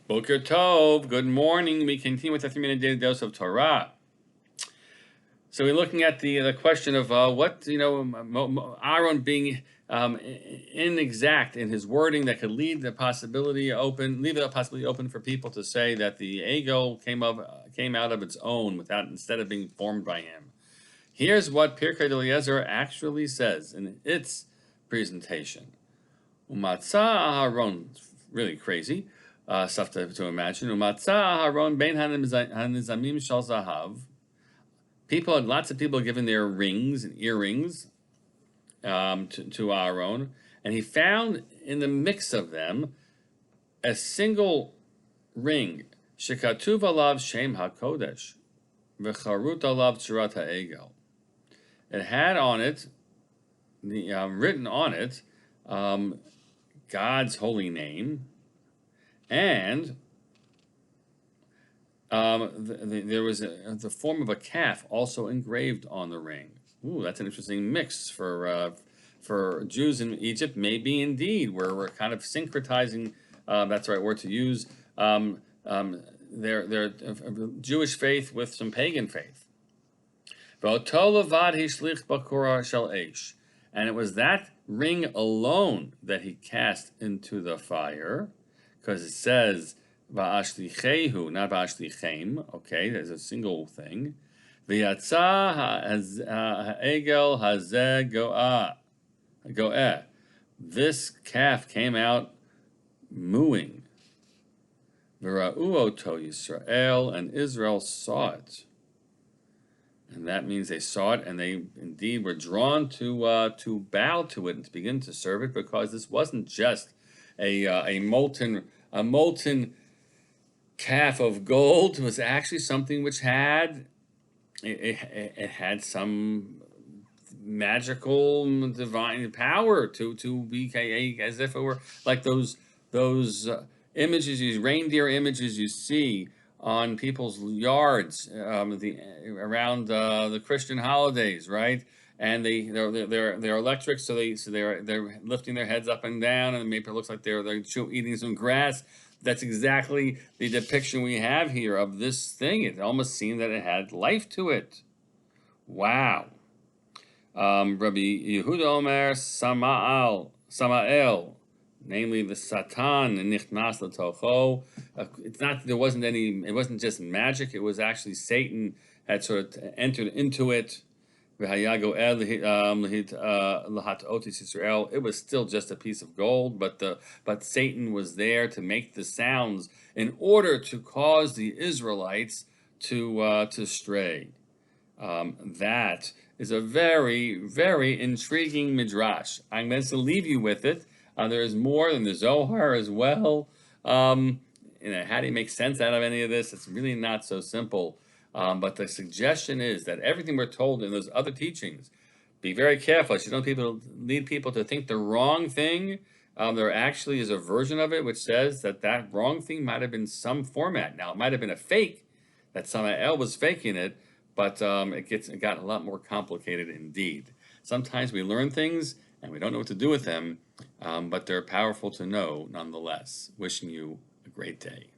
Boker Tov, good morning. We continue with the 3-minute daily dose of Torah. So we're looking at the question of what, Aaron being inexact in his wording that could leave the possibility open for people to say that the ego came out of its own instead of being formed by him. Here's what Pirkei Eliezer actually says in its presentation. Umatzah Aaron, really crazy. Stuff to imagine. Umatzah Aharon bein hanizamim shal zahav. Lots of people given their rings and earrings to Aaron, and he found in the mix of them a single ring. Shekatuv alav shem hakodesh, v'charut alav tzurat ha'egel. It had on it, written on it, God's holy name. And there was the form of a calf also engraved on the ring. Ooh, that's an interesting mix for Jews in Egypt. Maybe indeed, where we're kind of syncretizing. That's the right word to use. Their Jewish faith with some pagan faith. And it was that ring alone that he cast into the fire. Because it says va'ashlichehu, not va'ashlichem. Okay, there's a single thing. V'yatza ha'egel hazeh go'eh. This calf came out mooing. V'ra'u oto Yisrael, and Israel saw it. And that means they saw it, and they indeed were drawn to bow to it and to begin to serve it, because this wasn't just a molten calf of gold. It was actually something which had some magical divine power to be as if it were like those images, these reindeer images you see on people's yards around the Christian holidays, right? And they're electric, so they're lifting their heads up and down, and maybe it looks like they're eating some grass. That's exactly the depiction we have here of this thing. It almost seemed that it had life to it. Wow. Rabbi Yehuda Omer Samael, namely the Satan nichnas l'tocho. It wasn't just magic. It was actually Satan had sort of entered into it. It was still just a piece of gold, but Satan was there to make the sounds in order to cause the Israelites to stray. That is a very, very intriguing midrash. I'm going to leave you with it. There is more in the Zohar as well. How do you make sense out of any of this? It's really not so simple. But the suggestion is that everything we're told in those other teachings, be very careful. You don't lead people to think the wrong thing. There actually is a version of it which says that wrong thing might have been some format. Now, it might have been a fake, that Samael was faking it, but it got a lot more complicated indeed. Sometimes we learn things and we don't know what to do with them, but they're powerful to know nonetheless. Wishing you a great day.